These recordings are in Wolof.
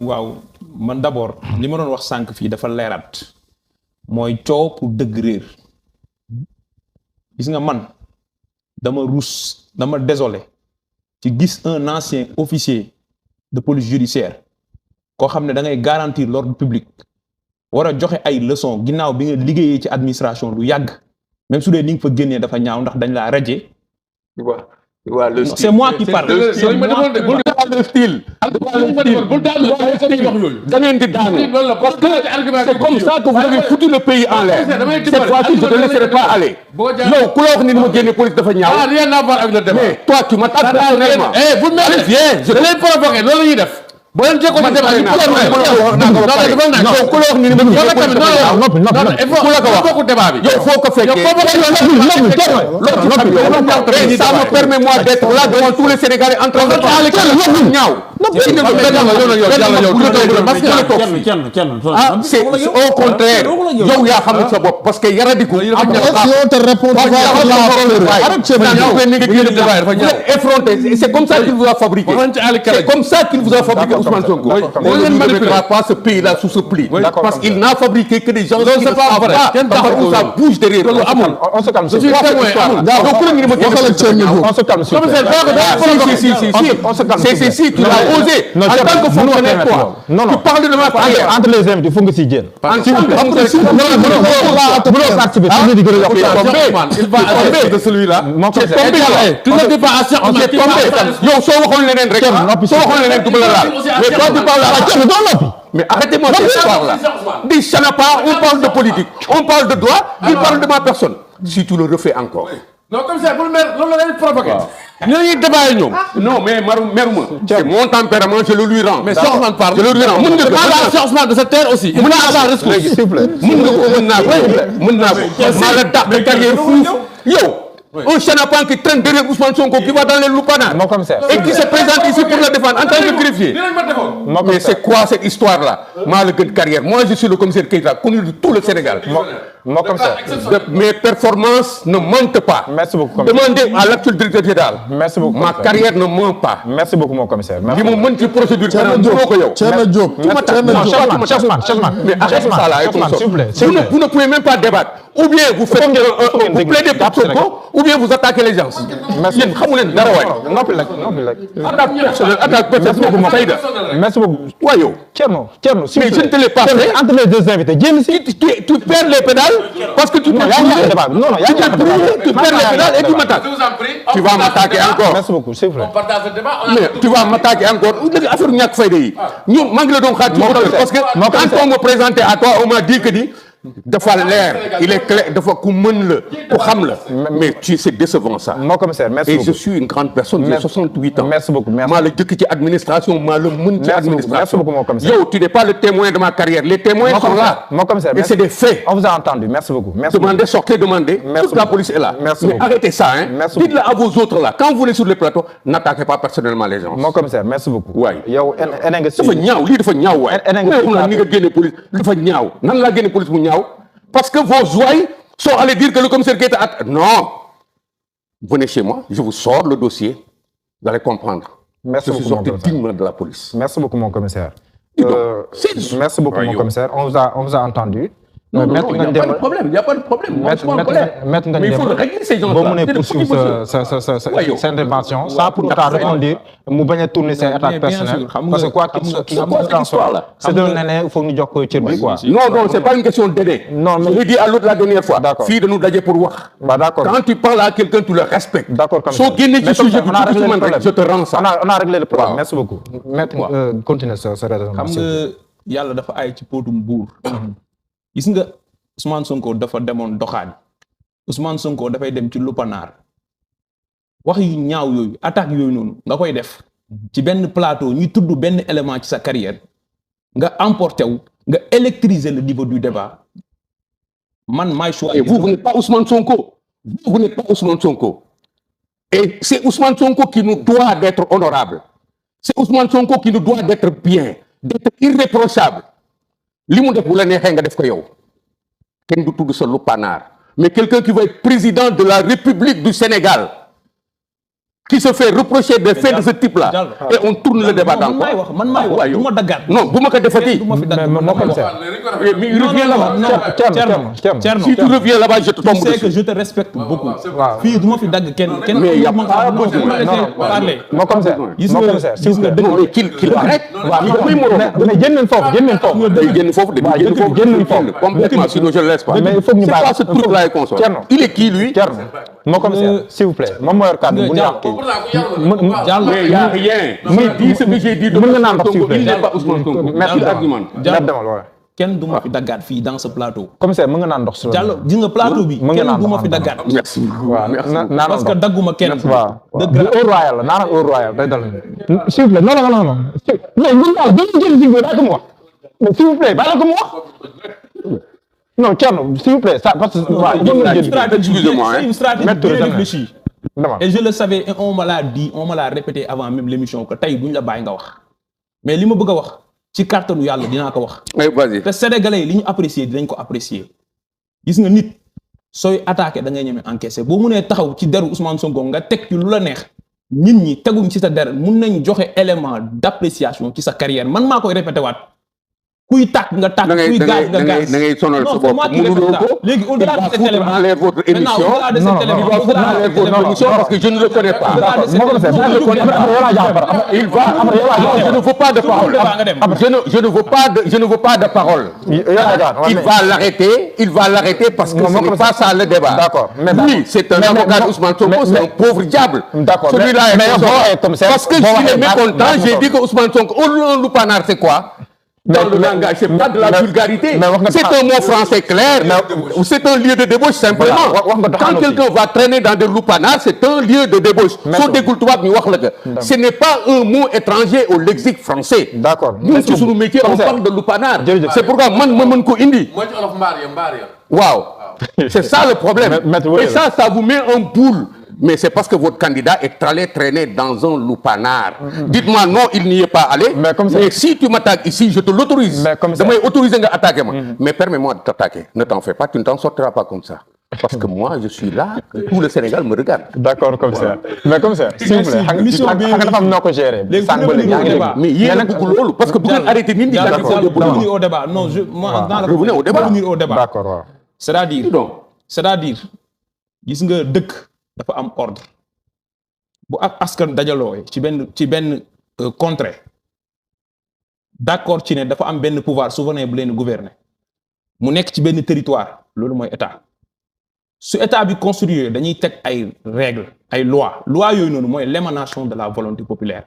waaw man d'abord li ma doon wax sànq fii dafa leeraat mooy coow pour dëgg réer gis nga man dama ruus dama désolé ci gis un ancien officier de police judiciaire koo xam ne da ngay garantir l'ordre public war a joxe ay leçons ginnaaw bi nga liggéeyee ci administration lu yàgg même su dee ni nga fa génnee dafa ñaaw ndax dañ laa radier. C'est moi qui parle. Le style. Da ngeen di daanu. Parce que c'est comme ça que vous avez foutu le pays en l'air. Cette fois-ci, je ne te laisserai pas aller. yow ku la wax ni ma génne police dafa ñaaw. Ah, rien à voir avec le débat. Mais toi, tu m'attaques personnellement. Vous m'avez Viens, je da leen provoqué loolu la ñuy def. boo leen jékkoon ci débat ku la wax ni ma génne police dafa ñaaw. ku la ko wax bokku débat bi. yow foo ko fekkee. Ça me permet moi d'être là devant tous les Sénégalais en train de parler ñaaw. Ah, c'est au contraire. yow yaa xam sa bopp parce que yaradiku. Si on te répond, effronté. C'est comme ça qu'il vous a fabriqué. C'est comme ça qu'il vous a fabriqué Ousmane Sonko. On ne manipulera pas ce pays-là sous ce pli. Parce qu'il n'a fabriqué que des gens qui ne savent pas où ça bouge derrière. on se calme. Je suis témoin. On se calme. Si, tu l'as osé. En tant que fonctionnaire, toi. Tu parles de ma carrière. Entre les invités, il faut que tu viennes. Il va aller de celui-là. Tu ne dis pas à Cheikh Oumar qui va yow soo waxoon leneen rek soo waxoon leneen du ma la laal mais toi tu parles mais arrêtez-moi cette histoire-là di Chanapa on parle de politique on parle de droit il parle de ma personne si tu le refais encore non comme ça bul mer loolu la leen provoqué. ñooñu débat ñoom. non mais meruma c'est mon tempérament je le lui rends mais Cheikh Ousmane parle. je le lui rends mën nga ko Cheikh Ousmane de cette terre aussi. mën naa ko maa la dàq carrière fuuf yow un Chenapan qui traîne derrière Ousmane Sonko qui va dans les loupanards et qui se présente ici pour le défendre en tant que greffier. Mais c'est quoi cette histoire-là? Moi, le gën carrière. Moi, je suis le commissaire Keïta, connu de tout le Sénégal. Mes performances ne mentent pas. Merci beaucoup. Demandez à l'actuel directeur général. Merci beaucoup. Ma carrière ne ment pas. Merci beaucoup, mon commissaire. Li mu mën ci procédure pénale mënoo ko yow. Thierno Diop. Mais arrêtez ça là, vous ne pouvez même pas débattre. Ou bien vous faites vous plaidez pour Sonko, ou bien vous attaquez les gens. Merci. Yéen xamu leen dara waay. Attaque personnelle. Merci beaucoup. Ouais, yo. Thierno, mais je ne te l'ai pas fait. Entre les deux invités, tu perds les pédales parce que tu perds les pédales et tu m'attaques. Tu vas m'attaquer encore. Merci beaucoup, s'il vous plaît. On partage le débat. Mais tu vas m'attaquer encore. Affaire ñàkk fayda yi. ñun maa ngi la doon xaar ci parce que quand on me présentait à toi on m'a dit que dafa leer il est clair dafa ku mën la ku xam la mais c'est décevant ça. Mon commissaire, merci beaucoup. Et je suis une grande personne, j'ai 68 ans. Merci beaucoup. maa la jëkk ci administration maa la mën ci administration. Merci beaucoup, mon commissaire. Yow tu n'es pas le témoin de ma carrière, les témoins sont là. Mon commissaire, et c'est des faits. On vous a entendu, merci beaucoup. Merci demandez, beaucoup. sortez, demandez. Merci Toute la police est là. Merci mais beaucoup. arrêtez ça, hein. Merci Dites-le à vos autres là. Quand vous venez sur le plateau, n'attaquez pas personnellement les gens. Mon commissaire, merci beaucoup. waay yow ene nga dafa ñaaw lii dafa ñaaw waay. ni nga génne police dafa ñaaw nan laa génne police mu ñaaw parce que vos ouailles sont allés dire que le commissaire Keïta a... Non. Venez chez moi, je vous sors le dossier, vous allez comprendre. Merci beaucoup, je suis sorti dignement de la police. Merci beaucoup, mon commissaire. Merci beaucoup, mon Yo. commissaire. On vous a entendu. Non, il n'y a pas de problème, il n'y a pas de problème. Moi, je suis en colère. Mais il faut régler ces gens-là. Vous poursuivre cette intervention sans pour autant répondre, vous ne tourner ces attaques personnelles. Parce que quoi qu'il soit, c'est de l'année, il faut nous dire que tu es quoi. Non, c'est pas une question d'aider. Non, mais... Je l'ai dit à l'autre la dernière fois. D'accord. Fille de nous d'aller pour voir. Bah, d'accord. Quand tu parles à quelqu'un, tu le respectes. D'accord, comme ça. Je te rends ça. On a réglé le problème. Wow. Merci beaucoup. Maintenant, continuez ce raisonnement. xam nga yàlla dafa ay ci póotum buur. gis nga Ousmane Sonko dafa demoon doxaan Ousmane Sonko dafay dem ci lupanaar wax yu ñaaw yooyu attaque yooyu noonu nga koy def ci benn plateau ñuy tudd benn élément ci sa carrière nga emporté wu nga électriser le niveau du débat man maay choisir. Et vous n'êtes pas Ousmane Sonko. Vous n'êtes pas Ousmane Sonko. Et c'est Ousmane Sonko qui nous doit d'être honorable. C'est Ousmane Sonko qui nous doit d'être bien, d'être irréprochable. Li mu def bu la neexee nga def ko yow. Kenn du tudd sa luppanaar. Mais quelqu'un qui va être président de la République du Sénégal, qui se fait reprocher des faits de ce type-là et on tourne le débat dans quoi man maay wax du ma daggaat. non bu ma ko defati. mais il revient là-bas. Thierno si tu reviens là-bas je te tombe tu sais que dessus. je te respecte beaucoup. fii du ma fi dagg kenn. mais y a pas parler. moo commissaire gis moo nga commissaire s'il vous plaît. non mais qu'il arrête. mais génn leen foofu génn leen foofu. day génn foofu de génn foofu complètement sinon je le laisse pas. mais il faut que ñu c'est bàyyi pas ce truc là et consort. Thierno. il est qui lui. Thierno moo commissaire s'il vous plaît moom moo yor kàddu bu ñu wax kii. mais y a rien. j'ai dit ce que j'ai dit de mën nga naan ndox s'il vous plaît. il n'est pas Ousmane Sonko. merci argument. kenn du ma fi daggaat fii dans ce plateau. commissaire mën nga naan ndox. Diallo gis nga plateau bi. mën nga kenn naan du ma ndox fi daggaat. merci. waaw naan parce que dagguma kenn. waaw dëgg la au royal la naan au royal day dal. s'il vous plaît non non non non. mais mën naa ba mu jël si biir daa ko mu wax. mais s'il vous plaît bàyyi la ko mu wax. non Thierno s'il vous plaît ça parce que. excusez-moi c'est une stratégie Maître bien Jamais. réfléchie. Et je le savais et on me l'a dit on me l'a répété avant même l'émission que tey duñ la bàyyi nga wax mais li ma bëgg a wax ci kàttanu yàlla dinaa ko wax. mais vas-y. te sénégalais yi li ñu apprécier dinañ ko apprécier gis nga nit sooy attaqué da ngay ñeme encaissé boo mënee taxaw ci deru Ousmane Sonko nga teg ci lu la neex nit ñi teguñ ci sa der mun nañ joxe élément d'appréciation ci sa carrière man maa koy répété waat kuy tàkk nga tàkk kuy gaz nga gaz da ngay sonal sa non c'est bopp moi qui répète ça léegi au-delà de cet élément enlever votre émission. au-delà de cet élément enlever votre émission parce que je ne le connais pas. Il va. Je ne veux pas de parole. Je ne veux pas de parole. Il va l'arrêter parce que ce n'est pas ça le débat. D'accord. Lui, c'est un avocat d'Ousmane Sonko, c'est un pauvre diable. D'accord. Celui-là est comme ça. Parce que je suis mécontent, j'ai dit que Ousmane Sonko, un loupanard, c'est quoi? Dans le langage, c'est pas de la vulgarité. C'est un mot français clair. C'est un lieu de débauche simplement. Quand quelqu'un va traîner dans des loupanards, c'est un lieu de débauche. Ce n'est pas un mot étranger au lexique français. D'accord. Nous, sur nos métiers, on parle de loupanard. C'est pourquoi man ko indi. Wow. C'est ça le problème. Et ça vous met en boule. Mais c'est parce que votre candidat est allé traîner dans un loupanard. Dites-moi non, il n'y est pas allé. Mais si tu m'attaques ici, je te l'autorise. Damay autoriser nga attaquer moi. Mais permets-moi de t'attaquer. Ne t'en fais pas, tu ne t'en sortiras pas comme ça. Parce que moi, je suis là, tout le Sénégal me regarde. D'accord, commissaire. Mais commissaire, s'il vous plaît, xam nga dafa am noo ko gérer. Mais yéen a bëgg loolu parce que bu ngeen arrêté nit ñi revenir au débat. Non, revenez au débat. Revenir au débat. D'accord, waaw. C'est-à-dire gis nga dëkk dafa am ordre bu ak askan dajaloo ci benn contrée d'accord ci ne dafa am benn pouvoir souverain bu leen gouverner mu nekk ci benn territoire loolu mooy état su état bi construire dañuy teg ay règles ay lois yooyu noonu mooy l'émanation de la volonté populaire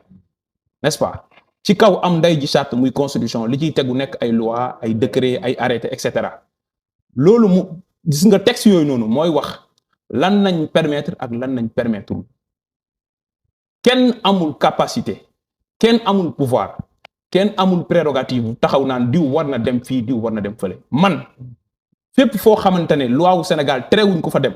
n'est-ce pas ci kaw am nday ji charte muy constitution li ciy tegu nekk ay lois ay décrets ay arrêtés et cetera loolu mu gis nga texte yooyu noonu mooy wax lan nañ permettre ak lan nañ permettre kenn amul capacité kenn amul pouvoir kenn amul prérogative taxaw naan diw war na dem fii diw war na dem fële man fépp foo xamante ne loi wu Sénégal terewuñ ko fa dem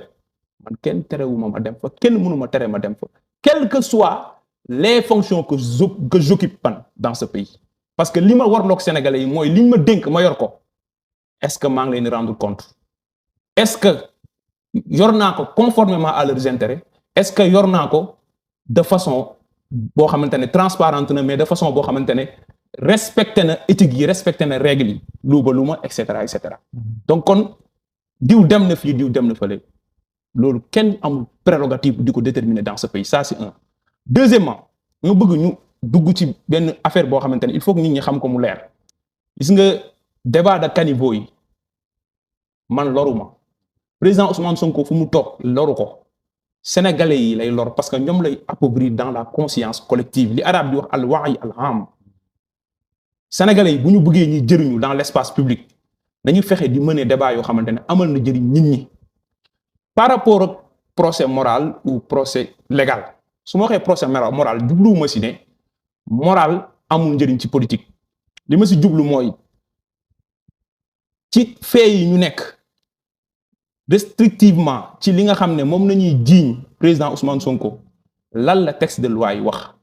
man kenn terewuma ma dem fa kenn mënuma tere ma dem fa quelles que soient les fonctions que j'occupe dans ce pays parce que li ma warloog Sénégalais yi mooy liñ ma dénk ma yor ko est-ce que maa ngi leen di rendre compte est-ce que yor naa ko conformément à leurs intérêts est-ce que yor naa ko de façon boo xamante ne transparente na mais de façon boo xamante ne respecté na éthique yi respecté na règles yi luuma et cetera et cetera donc kon diw dem na fii diw dem na fële loolu kenn amul prérogative di ko déterminer dans ce pays ça c'est un. Deuxièmement nga bëgg ñu dugg ci benn affaire boo xamante ne il faut que nit ñi xam ko mu leer gis nga débat de caniveau yi man loruma président Ousmane Sonko fu mu toog loru ko sénégalais yi lay lor parce que ñoom lay appauvrir dans la conscience collective li arabe di wax al wa'i al am sénégalais yi bu ñu bëggee ñi jëriñu dans l'espace public dañuy fexe di mener débat yoo xamante ne amal na jëriñ nit ñi par rapport ak procès moral ou procès légal su ma waxee procès moral jubluwuma si ne moral amul njëriñ ci politique li ma si jublu mooy ci fait yi ñu nekk restrictivement ci li nga xam ne moom nañuy jiiñ président Ousmane Sonko lan la texte de loi yi wax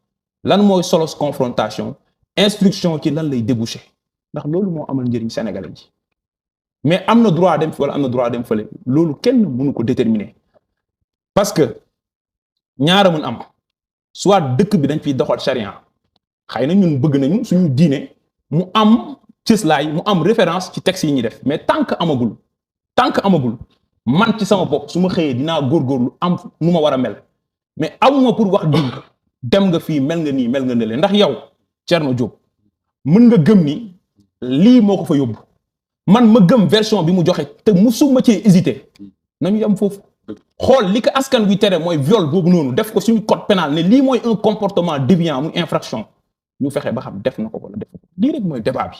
lan mooy solos confrontation instruction ci lan lay déboucher ndax loolu moo amal njëriñ sénégalais ji mais am na droit dem fi wala am na droit dem fële loolu kenn mënu ko déterminer parce que ñaara mën am soit dëkk bi dañ fiy doxal charia xëy na ñun bëgg nañu suñu diine mu am cëslaay mu am référence ci texte yi ñuy def mais tant que amagul man ci sama bopp su ma xëyee dinaa góorgóorlu am nu ma war a mel mais amuma pour wax diw dem nga fii mel nga nii mel nga nële ndax yow Thierno Diop mën nga gëm ni lii moo ko fa yóbbu man ma gëm version bi mu joxe te musuma cee hésiter nañu yam foofu xool li ko askan wi tere mooy viol boobu noonu def ko suñu code pénal ne lii mooy un comportement déviant muy infraction ñu fexe ba xam def na ko wala def ko lii rek mooy débat bi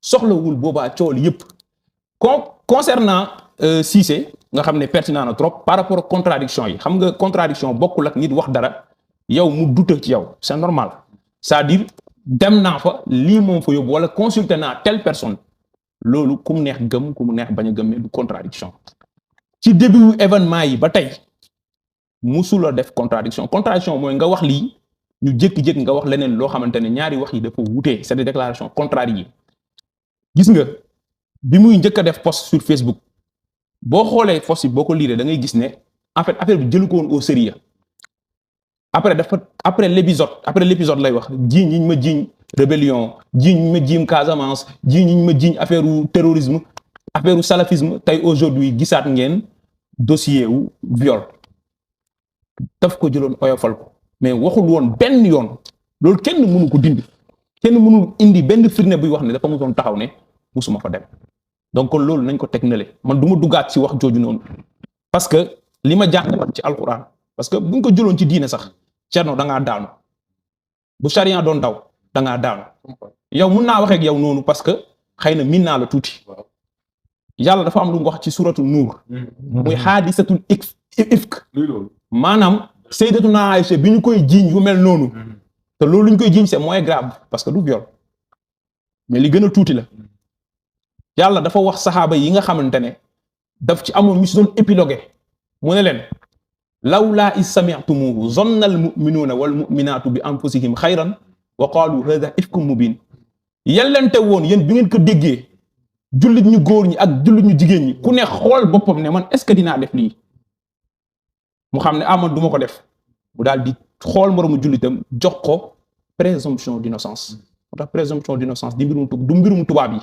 soxlawul boobaa cool yëpp concernant Cissé nga xam ne pertinent na trop par rapport ak contradiction yi xam nga contradiction bokkul ak nit wax dara yow mu dute ci yow c'est normal c'est-à-dire dem naa fa lii moom fa yóbbu wala consulter naa telle personne loolu ku mu neex gëm ku mu neex bañ a gëm mais du contradiction ci début événement yi ba tey musula def contradiction mooy nga wax lii ñu jékki-jékki nga wax leneen loo xamante ne ñaari wax yi dafa wutee c'est des déclarations contrariées gis nga bi muy njëkk a def post sur Facebook boo xoolee post yi boo ko liiree da ngay gis ne en fait affaire bi jëlu ko woon au sérieux après l'épisode lay wax jiiñ ñi ñu ma jiiñ rébellion jiiñ ñu ma jiiñ Casamance jiiñ ñi ñu ma jiiñ affaire terrorisme affaire salafisme tey aujourd'hui gisaat ngeen dossier wu viol daf ko jëloon oyofal ko mais waxul woon benn yoon loolu kenn mënu ko dindi kenn mënul indi benn firnde buy wax ne dafa musoon taxaw ne musuma fa dem donc kon loolu nañ ko teg nale man du ma duggaat ci wax jooju noonu parce que li ma jàng man ci alquran parce que buñ ko jëloon ci diine sax Thierno da ngaa daanu bu charia doon daw da ngaa daanu yow mun naa waxee ak yow noonu parce que xëy na miin naa la tuuti yàlla dafa am lu mu wax ci suratu nuur muy xaadisatul ifk maanaam sayyidatuna Aïcha bi ñu koy jiiñ yu mel noonu te loolu ñu koy jiiñ c'est moins grave parce que du viol mais li gën a tuuti la yàlla dafa wax saxaaba yi nga xamante ne daf ci amoon ñu si doon épilogué mu ne leen lawlaa is sami'tumuhu zanna al mu'minuuna wal mu'minaatu bi anfusihim xayran wa qaalu hadha ifkum mubin yellente woon yéen bi ngeen ko déggee jullit ñu góor ñi ak jullit ñu jigéen ñi ku ne xool boppam ne man est-ce que dinaa def lii mu xam ne man du ma ko def mu daal di xool moromu jullitam jox ko présomption d'innocence moo tax présomption d'innocence du mbirum tubaab yi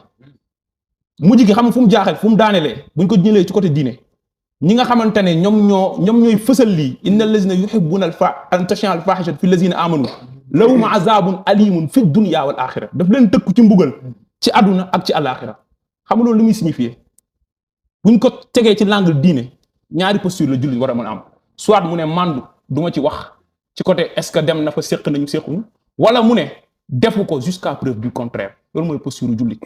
mujj gi xam fu mu jaaxal fu mu daanelee buñ ko jëlee ci côté diine ñi nga xamante ne ñoom ñooy fësal lii innal lazina yuhibbuna an tashia al fahishatu fi lazina amanu lahum azabun alimun fi dunya wal axira daf leen tëkku ci mbugal ci àdduna ak ci alaxira xam nga loolu li muy signifier buñ ko tegee ci langue diine ñaari posture la jullit war a mën a am soit mu ne mandu duma ci wax ci côté est-ce que dem na fa séq nañu séquñu wala mu ne defu ko jusqu'à preuve du contraire loolu mooy posture jullit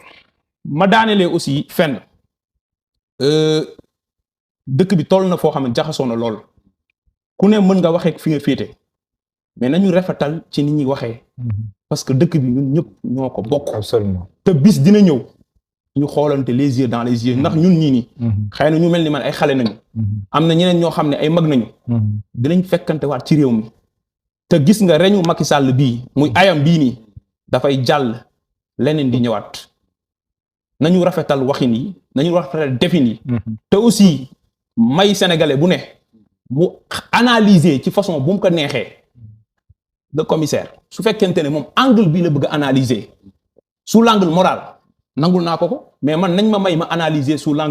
ma daanelee aussi fenn dëkk bi toll na foo xam ne jaxasoo na lool ku ne mën nga waxee fi nga féete mais nañu rafetal ci ni ñuy waxee parce que dëkk bi ñun ñëpp ñoo ko bokk. Absolument. te bis dina ñëw ñu xoolante les yeux dans les yeux ndax ñun ñii nii. xëy na ñu mel ni man ay xale nañu. am na ñeneen ñoo xam ne ay mag nañu. dinañ fekkante waat ci réew mi. te gis nga reñu Macky Sall bii muy ayam bii nii dafay jàll leneen di ñëwaat nañu rafetal waxin yi nañu rafetal defin yi. te aussi may sénégalais bu ne mu analyser ci façon bu mu ko neexee le commissaire su fekkente ne moom angle bii la bëgg a analyser sous l'angle moral nangul naa ko mais man nañ ma may ma analyser sous l'angle